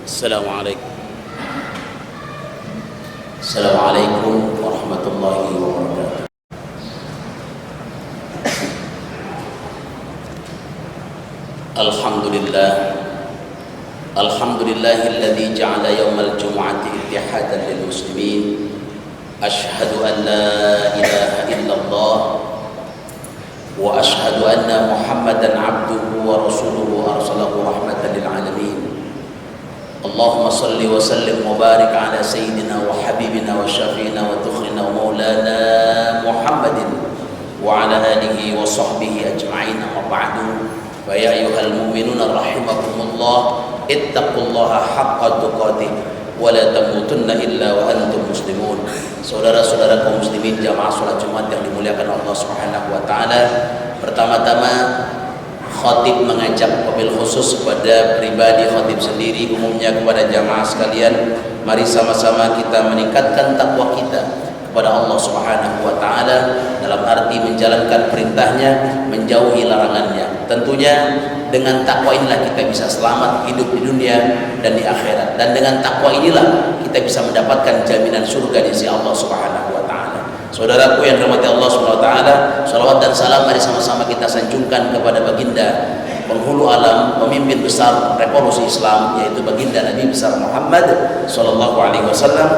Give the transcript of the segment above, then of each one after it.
Assalamualaikum. Assalamualaikum warahmatullahi wabarakatuh. Alhamdulillah. Alhamdulillahilladzi ja'ala yaumal jumu'ati ittihadan lil muslimin. Asyhadu an la ilaha illallah wa asyhadu anna Muhammadan 'abduhu wa rasuluhu arsalahu rahmatan lil alamin. Allahumma salli wa sallim wa barik ala sayyidina wa habibina wa syafi'ina wa tukhrina wa maulana Muhammadin wa ala alihi wa sahbihi ajma'in, amma ba'du. Fa ya ayyuhal mu'minuna rahimakumullah, ittaqullaha haqqa tuqatih wa la tamutunna illa wa antum muslimun. Saudara-saudara kaum muslimin jamaah salat Jumat yang dimuliakan Allah Subhanahu wa taala, pertama-tama khatib mengajak wabil khusus kepada pribadi khatib sendiri, umumnya kepada jamaah sekalian, mari sama-sama kita meningkatkan takwa kita kepada Allah Subhanahu wa taala dalam arti menjalankan perintahnya, menjauhi larangannya. Tentunya dengan takwa inilah kita bisa selamat hidup di dunia dan di akhirat, dan dengan takwa inilah kita bisa mendapatkan jaminan surga di sisi Allah Subhanahu wa taala. Saudaraku yang dirahmati Allah Subhanahu wa taala, salawat dan salam mari sama-sama kita sanjungkan kepada baginda penghulu alam, pemimpin besar revolusi Islam, yaitu baginda Nabi besar Muhammad sallallahu alaihi wasallam,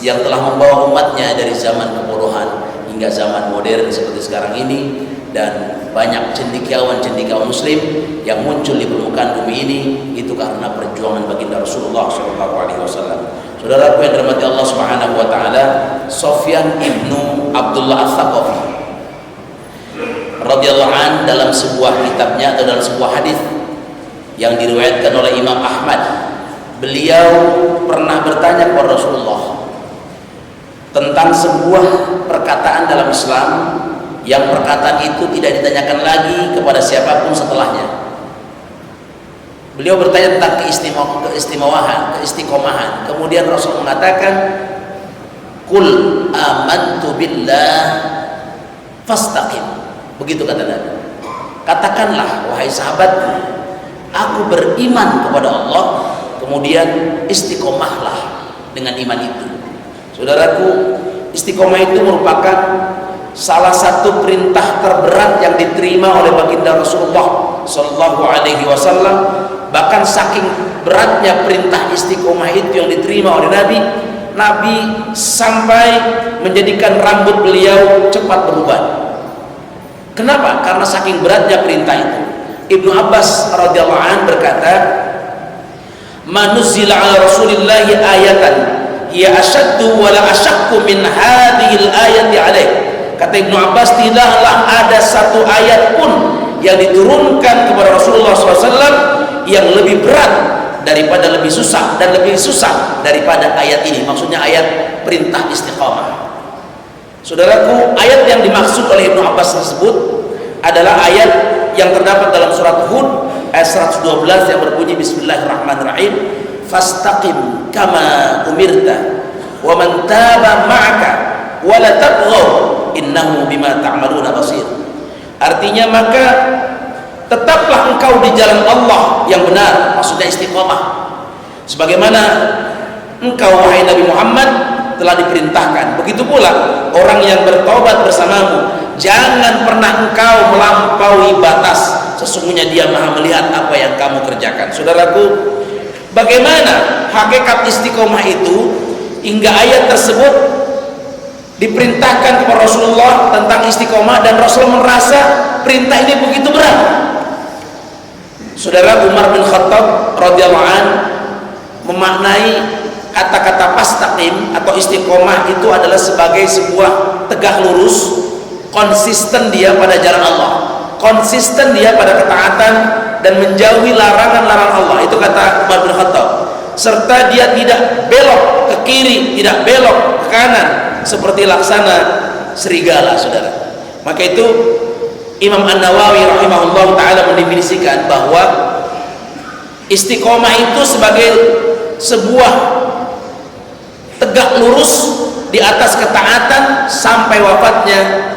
yang telah membawa umatnya dari zaman kebodohan hingga zaman modern seperti sekarang ini, dan banyak cendekiawan-cendekiawan muslim yang muncul di permukaan bumi ini itu karena perjuangan baginda Rasulullah sallallahu alaihi wasallam. Saudaraku yang dirahmati Allah Subhanahu wa taala, Sufyan ibnu Abdullah Ats-Tsaqafi radhiyallahu an dalam sebuah kitabnya atau dalam sebuah hadis yang diriwayatkan oleh Imam Ahmad, beliau pernah bertanya kepada Rasulullah tentang sebuah perkataan dalam Islam yang perkataan itu tidak ditanyakan lagi kepada siapapun setelahnya. Beliau bertanya tentang keistimewahan, keistiqomahan. Kemudian Rasul mengatakan, "Qul amantu billah fastaqim." Begitu kata Nabi. Katakanlah wahai sahabatku, aku beriman kepada Allah, kemudian istiqomahlah dengan iman itu. Saudaraku, istiqomah itu merupakan salah satu perintah terberat yang diterima oleh baginda Rasulullah sallallahu alaihi wasallam. Bahkan saking beratnya perintah istiqomah itu yang diterima oleh Nabi sampai menjadikan rambut beliau cepat beruban. Kenapa? Karena saking beratnya perintah itu. Ibnu Abbas radhiyallahu anhu berkata, "Manuzila ala Rasulillah ayatan hiya asyaddu wa la asyaqqu min hadhil ayati alaih." Kata Ibnu Abbas, tidaklah ada satu ayat pun yang diturunkan kepada Rasulullah SAW yang lebih berat daripada, lebih susah dan lebih susah daripada ayat ini. Maksudnya ayat perintah istiqamah. Saudaraku, ayat yang dimaksud oleh Ibnu Abbas tersebut adalah ayat yang terdapat dalam surat Hud ayat 112 yang berbunyi Bismillahirrahmanirrahim, "Fastaqim kama umirta wa man taba ma'aka wa la tabghaw innahu bima ta'maluna basir." Artinya, maka tetaplah engkau di jalan Allah yang benar, maksudnya istiqamah, sebagaimana engkau wahai Nabi Muhammad telah diperintahkan. Begitu pula orang yang bertobat bersamamu, jangan pernah engkau melampaui batas, sesungguhnya dia maha melihat apa yang kamu kerjakan. Saudaraku, bagaimana hakikat istiqomah itu hingga ayat tersebut diperintahkan kepada Rasulullah tentang istiqomah, dan Rasul merasa perintah ini begitu berat. Saudara, Umar bin Khattab radhiyallahu an memaknai kata-kata fastaqim atau istiqomah itu adalah sebagai sebuah tegak lurus, konsisten dia pada jalan Allah, konsisten dia pada ketaatan dan menjauhi larangan-larangan Allah. Itu kata Umar bin Khattab. Serta dia tidak belok ke kiri, tidak belok ke kanan seperti laksana serigala, saudara. Maka itu Imam An-Nawawi rahimahullah ta'ala mendefinisikan bahwa istiqomah itu sebagai sebuah tegak lurus di atas ketaatan sampai wafatnya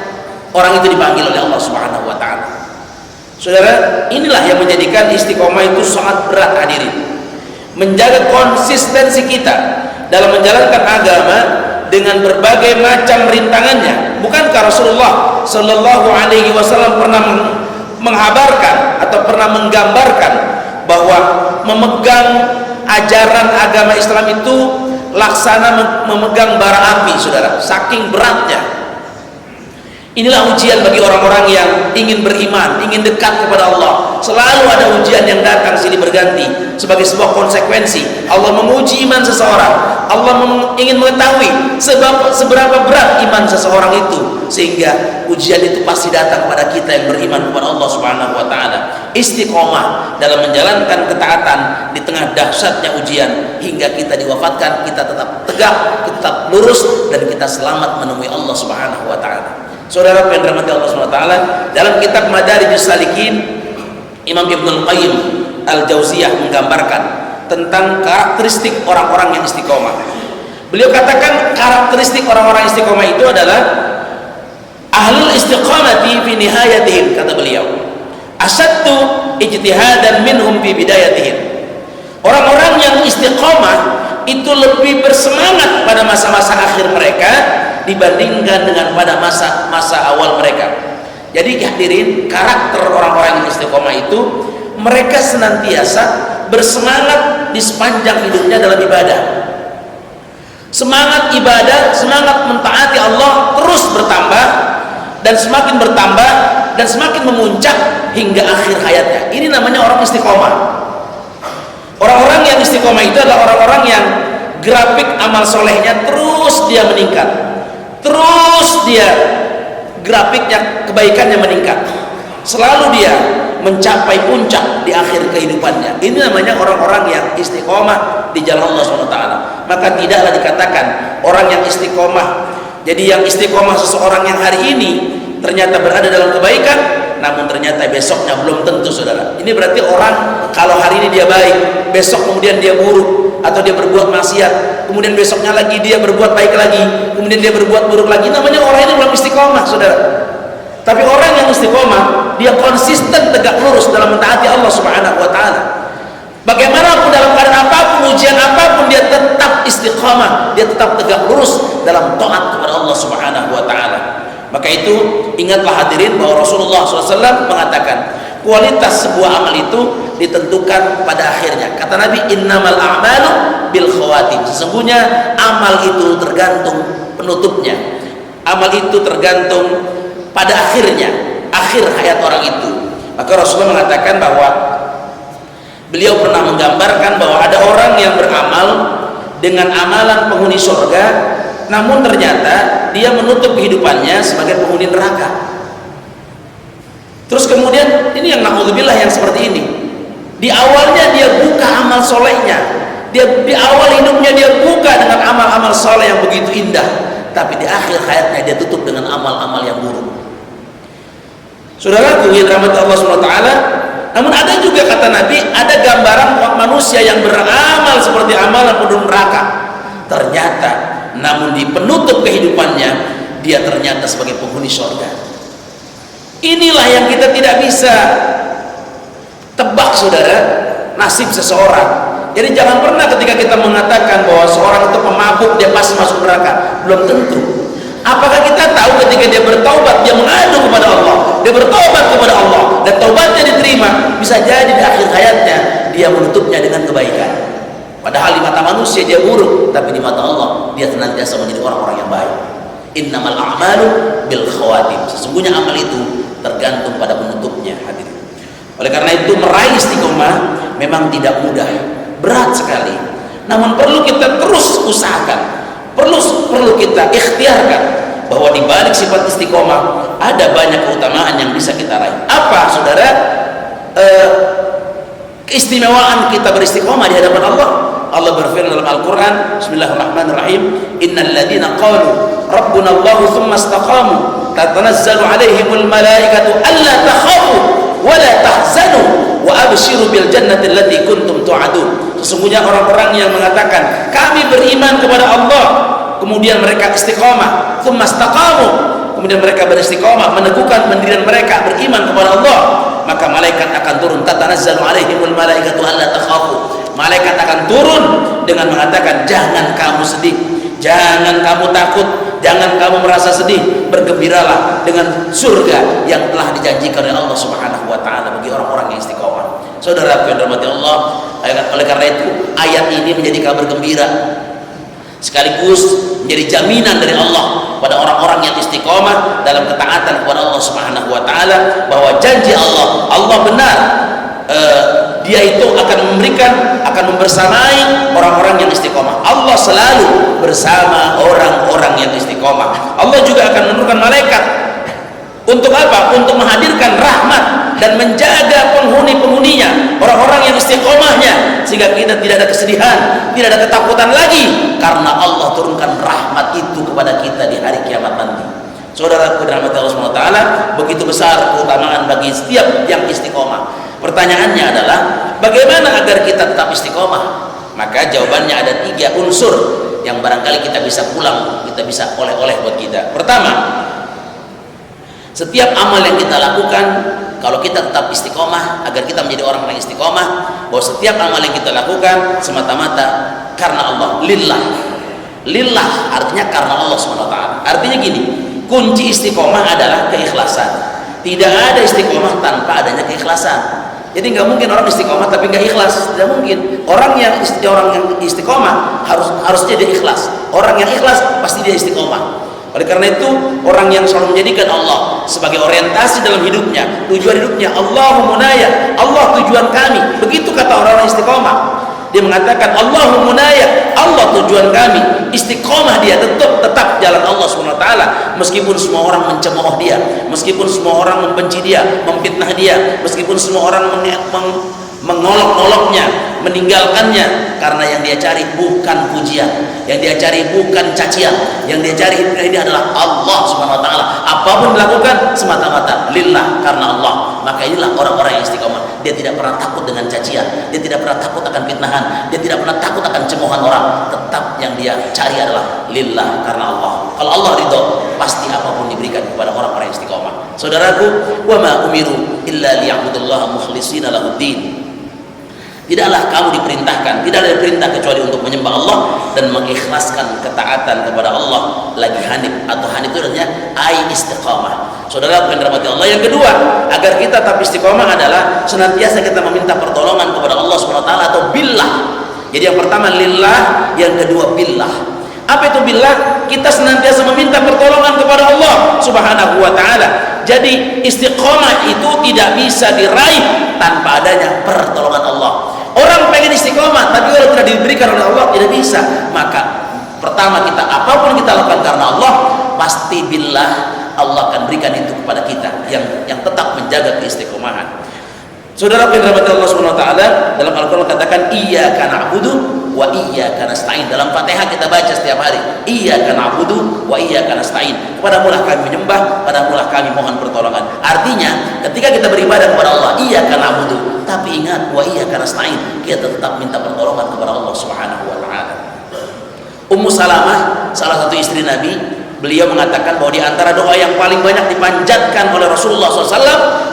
orang itu dipanggil oleh Allah Subhanahu wa taala. Saudara, inilah yang menjadikan istiqomah itu sangat berat, hadirin. menjaga konsistensi kita dalam menjalankan agama dengan berbagai macam rintangannya. Bukankah Rasulullah Shallallahu Alaihi Wasallam pernah menghabarkan atau pernah menggambarkan bahwa memegang ajaran agama Islam itu laksana memegang bara api, saudara, saking beratnya. Inilah ujian bagi orang-orang yang ingin beriman, ingin dekat kepada Allah. Selalu ada ujian yang datang silih berganti sebagai sebuah konsekuensi. Allah menguji iman seseorang. Allah ingin mengetahui seberapa berat iman seseorang itu, sehingga ujian itu pasti datang kepada kita yang beriman kepada Allah Subhanahu wa taala. Istiqomah dalam menjalankan ketaatan di tengah dahsyatnya ujian hingga kita diwafatkan, kita tetap tegak, kita tetap lurus, dan kita selamat menemui Allah Subhanahu wa taala. Saudara yang dirahmati Allah Subhanahu wa taala, dalam kitab Madarijus Salikin, Imam Ibnu Al-Qayyim Al-Jauziyah menggambarkan tentang karakteristik orang-orang yang istiqomah. Beliau katakan karakteristik orang-orang istiqomah itu adalah ahlul istiqamati fi nihayatihim, kata beliau, asyaddu ijtihadan minhum fi bidayatihim. Orang-orang yang istiqomah itu lebih bersemangat pada masa-masa akhir mereka dibandingkan dengan pada masa awal mereka. Jadi hadirin, karakter orang-orang yang istiqomah itu mereka senantiasa bersemangat di sepanjang hidupnya dalam ibadah. Semangat ibadah, semangat mentaati Allah terus bertambah dan semakin bertambah dan semakin memuncak hingga akhir hayatnya. Ini namanya orang istiqomah. Orang-orang yang istiqomah itu adalah orang-orang yang grafik amal solehnya terus dia meningkat. Terus dia grafiknya, kebaikannya meningkat. Selalu dia mencapai puncak di akhir kehidupannya. Ini namanya orang-orang yang istiqomah di jalan Allah SWT. Maka tidaklah dikatakan orang yang istiqomah. Jadi yang istiqomah seseorang yang hari ini ternyata berada dalam kebaikan, namun ternyata besoknya belum tentu, saudara. Ini berarti orang kalau hari ini dia baik, besok kemudian dia buruk, atau dia berbuat maksiat, kemudian besoknya lagi dia berbuat baik lagi, kemudian dia berbuat buruk lagi, namanya orang ini belum istiqomah, saudara. Tapi orang yang istiqomah, dia konsisten tegak lurus dalam mentaati Allah Subhanahu wa taala. Bagaimanapun dalam keadaan apapun, ujian apapun, dia tetap istiqomah, dia tetap tegak lurus dalam taat kepada Allah Subhanahu wa taala. Maka itu ingatlah hadirin bahwa Rasulullah SAW mengatakan kualitas sebuah amal itu ditentukan pada akhirnya. Kata Nabi, innamal a'malu bil khawatim. Sesungguhnya amal itu tergantung penutupnya. Amal itu tergantung pada akhirnya, akhir hayat orang itu. Maka Rasulullah mengatakan bahwa beliau pernah menggambarkan bahwa ada orang yang beramal dengan amalan penghuni surga, namun ternyata dia menutup kehidupannya sebagai penghuni neraka. Terus kemudian ini yang naudzubillah yang seperti ini. Di awalnya dia buka amal solehnya, di awal hidupnya dia buka dengan amal-amal soleh yang begitu indah, tapi di akhir hayatnya dia tutup dengan amal-amal yang buruk. Saudaraku yang dirahmati Allah SWT, namun ada juga kata Nabi, ada gambaran manusia yang beramal seperti amalan penduduk neraka. Ternyata, namun di penutup kehidupannya, dia ternyata sebagai penghuni surga. Inilah yang kita tidak bisa tebak, saudara, nasib seseorang. Jadi jangan pernah ketika kita mengatakan bahwa seorang itu pemabuk dia pasti masuk neraka, belum tentu. Apakah kita tahu ketika dia bertaubat, dia mengadu kepada Allah, dia bertaubat kepada Allah, dan taubatnya diterima, bisa jadi di akhir hayatnya dia menutupnya dengan kebaikan. Padahal di mata manusia dia buruk, tapi di mata Allah dia senantiasa menjadi orang-orang yang baik. Innamal a'malu bil khawatim. Sesungguhnya amal itu tergantung pada penutupnya, hadirin. Oleh karena itu meraih istiqomah memang tidak mudah, berat sekali. Namun perlu kita terus usahakan, perlu kita ikhtiarkan bahwa di balik sifat istiqomah ada banyak keutamaan yang bisa kita raih. Apa, saudara? Keistimewaan kita beristiqomah di hadapan Allah. Allah berfirman dalam Al-Quran, Bismillahirrahmanirrahim, Innal ladina qalu Rabbuna Allahu thumma istaqamu tatanazzalu alaihimul malaikatu alla takhafu wa la tahzanu wa abshiru bil jannati allati kuntum tu'adun. Sesungguhnya orang-orang yang mengatakan kami beriman kepada Allah, kemudian mereka istiqamah, thumma istaqamu, kemudian mereka beristiqamah, meneguhkan pendirian mereka beriman kepada Allah, maka malaikat akan turun, tatanazzalu alaihimul malaikatu alla takhafu, malaikat akan turun dengan mengatakan, jangan kamu sedih, jangan kamu takut, jangan kamu merasa sedih, bergembiralah dengan surga yang telah dijanjikan oleh Allah Subhanahu wa taala bagi orang-orang yang istiqomah. Saudaraku yang dirahmati Allah, oleh karena itu ayat ini menjadi kabar gembira sekaligus menjadi jaminan dari Allah pada orang-orang yang istiqomah dalam ketaatan kepada Allah Subhanahu wa taala, bahwa janji Allah benar. Dia itu akan memberikan, akan membersamai orang-orang yang istiqomah. Allah selalu bersama orang-orang yang istiqomah. Allah juga akan menurunkan malaikat untuk apa? Untuk menghadirkan rahmat dan menjaga penghuni-penghuninya, orang-orang yang istiqomahnya, sehingga kita tidak ada kesedihan, tidak ada ketakutan lagi, karena Allah turunkan rahmat itu kepada kita di hari kiamat nanti. Saudara dirahmati Allah Subhanahu wa taala, begitu besar keutamaan bagi setiap yang istiqomah. Pertanyaannya adalah, bagaimana agar kita tetap istiqomah? Maka jawabannya ada 3 unsur yang barangkali kita bisa pulang, kita bisa oleh-oleh buat kita. Pertama, setiap amal yang kita lakukan, kalau kita tetap istiqomah, agar kita menjadi orang yang istiqomah, bahwa setiap amal yang kita lakukan semata-mata karena Allah, lillah artinya karena Allah SWT. Artinya gini, kunci istiqomah adalah keikhlasan. Tidak ada istiqomah tanpa adanya keikhlasan. Jadi nggak mungkin orang istiqomah tapi nggak ikhlas, tidak mungkin. Orang yang istiqomah harusnya dia ikhlas. Orang yang ikhlas pasti dia istiqomah. Oleh karena itu, orang yang selalu menjadikan Allah sebagai orientasi dalam hidupnya, tujuan hidupnya, Allahu munaya, Allah tujuan kami. Begitu kata orang-orang istiqomah. Dia mengatakan Allahu munaya, Allah tujuan kami. Istiqomah dia tetap jalan Allah Subhanahu wa taala, meskipun semua orang mencemooh dia, meskipun semua orang membenci dia, memfitnah dia, meskipun semua orang mengolok-oloknya, meninggalkannya, karena yang dia cari bukan pujian, yang dia cari bukan cacian, yang dia cari ini adalah Allah Subhanahu wa taala. Apapun dilakukan semata-mata lillah, karena Allah. Maka inilah orang-orang yang istiqomah. Dia tidak pernah takut dengan cacian, dia tidak pernah takut akan fitnahan, dia tidak pernah takut akan cemoohan orang. Tetap yang dia cari adalah lillah, karena Allah. Kalau Allah ridho, pasti apapun diberikan kepada orang-orang yang istiqomah. Saudaraku, wa ma umiru illa liya'budullaha mukhlishina lahuddin. Tidaklah kamu diperintahkan, tidak ada perintah kecuali untuk menyembah Allah dan mengikhlaskan ketaatan kepada Allah. Lagi hanif, atau hanif itu artinya istiqamah. Saudara yang dirahmati Allah, yang kedua, agar kita tetap istiqamah adalah senantiasa kita meminta pertolongan kepada Allah Subhanahu wa taala, atau billah. Jadi yang pertama lillah, yang kedua billah. Apa itu billah? Kita senantiasa meminta pertolongan kepada Allah Subhanahu wa taala. Jadi istiqamah itu tidak bisa diraih tanpa adanya pertolongan Allah. Orang pengen istiqomah tapi kalau tidak diberikan oleh Allah tidak bisa. Maka pertama, kita apapun kita lakukan karena Allah, pasti billah Allah akan berikan itu kepada kita yang tetap menjaga keistiqomahan. Saudara yang dirahmati Allah Subhanahu wa taala, dalam Al-Qur'an katakan iyyaka na'budu wa iyyaka nasta'in. Dalam Fatihah kita baca setiap hari, iyyaka na'budu wa iyyaka nasta'in. Kepadamulah kami menyembah, kepadamulah kami mohon pertolongan. Artinya, ketika kita beribadah kepada Allah, iyyaka na'budu, tapi ingat wa iyyaka nasta'in, kita tetap minta pertolongan kepada Allah Subhanahu wa taala. Ummu Salamah, salah satu istri Nabi, beliau mengatakan bahwa di antara doa yang paling banyak dipanjatkan oleh Rasulullah SAW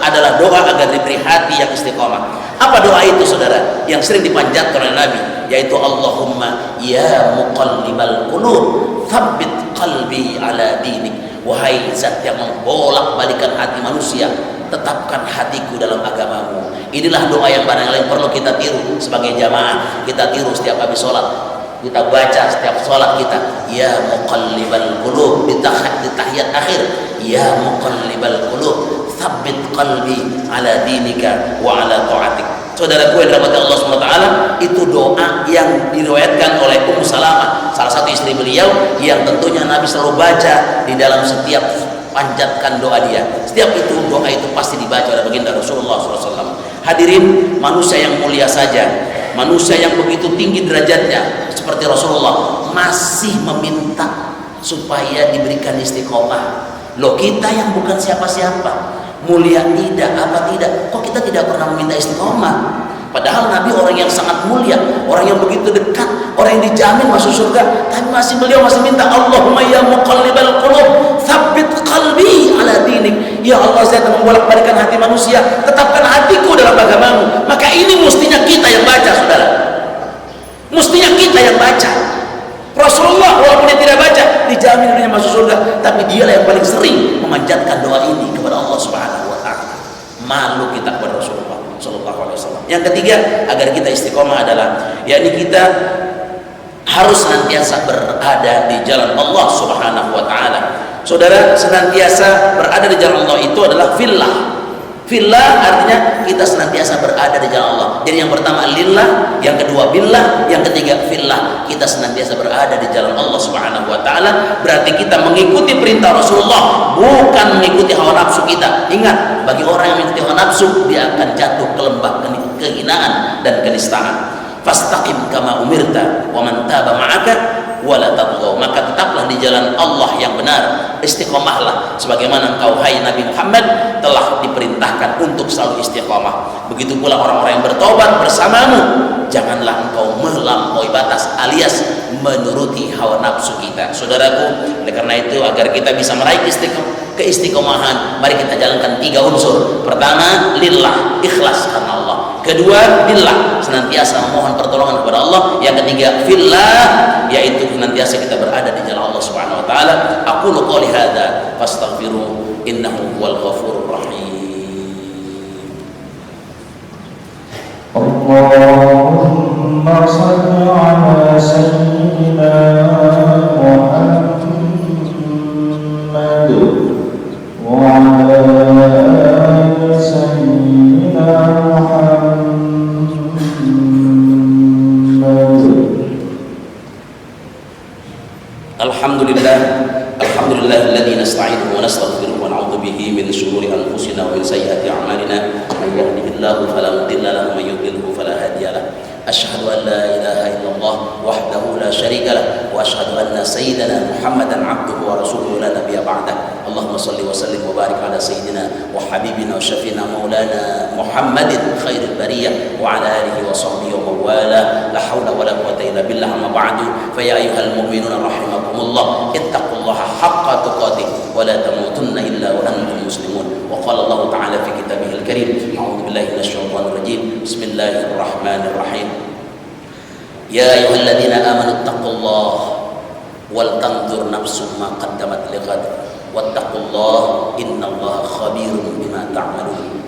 adalah doa agar diberi hati yang istiqomah. Apa doa itu, saudara? Yang sering dipanjatkan oleh Nabi, yaitu Allahumma ya muqallibal qulub tsabbit qalbi ala dinik. Wahai zat yang membolak-balikan hati manusia, tetapkan hatiku dalam agamamu. Inilah doa yang barangkali perlu kita tiru sebagai jamaah. Kita tiru setiap habis sholat, kita baca setiap sholat kita, ya muqallibal qulub, di tahiyat akhir, ya muqallibal qulub tsabbit qalbi ala dinika wa ala ta'atik. Saudara gue dirahmati Allah SWT, itu doa yang diriwayatkan oleh Ummu Salamah, salah satu istri beliau, yang tentunya Nabi selalu baca di dalam setiap panjatkan doa dia. Setiap itu doa itu pasti dibaca oleh baginda Rasulullah SAW. Hadirin, manusia yang mulia saja, manusia yang begitu tinggi derajatnya seperti Rasulullah, masih meminta supaya diberikan istiqomah. Loh, kita yang bukan siapa-siapa, mulia tidak apa tidak, kok kita tidak pernah meminta istiqomah? Padahal Nabi orang yang sangat mulia, orang yang begitu dekat, orang yang dijamin masuk surga, tapi beliau masih minta Allahumma ya muqallibal qulub tsabbit qalbi ala dinik. Ya Allah, saya akan membolak-balikan hati manusia, tetapkan hatiku dalam agamamu. Maka ini mestinya kita yang baca, saudara. Mestinya kita yang baca. Rasulullah walaupun dia tidak baca dijamin dirinya masuk surga, tapi dialah yang paling sering memanjatkan doa ini kepada Allah Subhanahu wa taala. Malu kita kepada Rasulullah sallallahu alaihi wasallam. Yang ketiga, agar kita istiqomah adalah yakni kita harus senantiasa berada di jalan Allah Subhanahu wa taala. Saudara, senantiasa berada di jalan Allah itu adalah fillah. Fillah artinya kita senantiasa berada di jalan Allah. Jadi yang pertama lillah, yang kedua billah, yang ketiga fillah. Kita senantiasa berada di jalan Allah Subhanahu wa taala, berarti kita mengikuti perintah Rasulullah, bukan mengikuti hawa nafsu kita. Ingat, bagi orang yang mengikuti hawa nafsu, dia akan jatuh ke lembah kehinaan dan kenistaan. Fastaqim kama umirta wa man taba ma'aka wala tadghaw. Maka tetaplah di jalan Allah yang benar, istiqomahlah sebagaimana engkau hai Nabi Muhammad telah diperintahkan untuk selalu istiqomah. Begitu pula orang-orang yang bertobat bersamamu, janganlah engkau melampaui batas alias menuruti hawa nafsu kita. Saudaraku, oleh karena itu agar kita bisa meraih keistiqomahan, mari kita jalankan 3 unsur. Pertama, lillah, ikhlas karena Allah. Kedua, billah, senantiasa memohon pertolongan kepada Allah. Yang ketiga, fillah, yaitu senantiasa kita berada di jalan Allah Subhanahu wa taala. Aqulu qouli hadza fastaghfiru innahu huwal ghafurur rahim. Allahumma shalli ala sayyidina Muhammad wa ala ali sayyidina Muhammad. Alhamdulillahilladzi nasta'inuhu wa nastaghfiruhu wa na'udzu bihi min shururi anfusina wa min sayyiati a'malina. Man yahdihillahu fala mudilla lahu wa man yudlilhu fala hadiya lahu. Asyhadu an la ilaha illallah wahdahu la syarika lah wa asyhadu anna sayyidana Muhammadan 'abduhu wa rasuluhu la nabiyya ba'dah. Allahumma shalli wa sallim wa barik ala sayyidina wa habibina wa syafiina maulana Muhammadin khairil bariyah wa ala alihi wa sahbihi wa mawala. La haula wa la quwwata illa billah. Amma ba'du, fa ya ayyuhal mu'minuna rahimakumullah, ittaqullaha haqqa tuqatih wa la tamutunna illa wa antum muslimun. Wa qala Allah ta'ala fi kitabihil karim, a'udzu billahi minasy syaithanir rajim. Bismillahirrahmanirrahim. Ya ayyuhalladzina amanu taqullaha wal tanzur nafsum ma qaddamat lighad wattaqullaha innallaha khabirun bima ta'malun.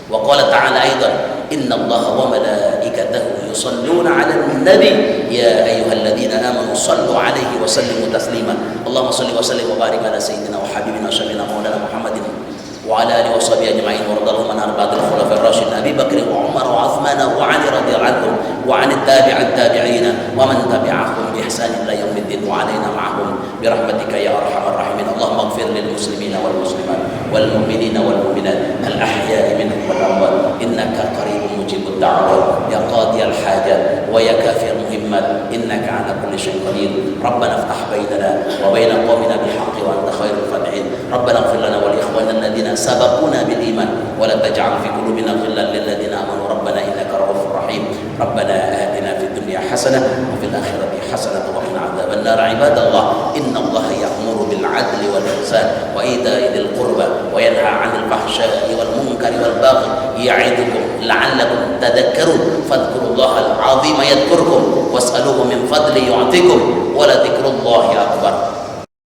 Wa qala ta'ala aidan innallaha wa malaikatahu yusalluna 'alan nabi ya ayyuhalladzina amanu sallu 'alaihi wa sallimu taslima. Allahumma shalli wa sallim wa barik ala sayyidina wa habibina wa syafiina maulana Muhammadin wa ala alihi wa sahbihi ajma'in wa radallahu an arba'atil khulafa'ir rasyidin Abi Bakr wa Umar wa Uthman wa Ali radhiyallahu anhum wa 'anit tabi'in wa man tabi'ahum bi ihsan ila yaumiddin wa 'alaina ma'ahum bi rahmatika ya arhamar rahimin. Allahumma ighfir lil muslimina wal muslimat wal mu'minina wal mu'minat al ahya'i minhum wal amwat innaka qaribun mujibud da'wat ya qadiyal hajat wa ya kafiyal muhimmat innaka 'ala kulli syai'in qadir. Rabbana iftah bainana wa baina qaumina bil haqqi wa anta khairul fatihin. Rabbana ighfir lana wa li ikhwanina alladhina sabaquna bil iman wa la taj'al fi qulubina ghillan lil ladzina amanu rabbana innaka ra'ufur rahim. Rabbana atina fid dunya hasanah wa fil akhirati hasanah wa qina adzaban nar. Ibadallah, innallaha ya'muru bil 'adli wal ihsan wa ita'i dzil qurba wa yanha 'anil fahsya'i wal munkari wal baghi ya'idukum la'allakum tadhakkarun. Fadhkurullahal 'azima yadhkurkum was'aluhu min fadli yu'tikum wa la dzikrullahi akbar.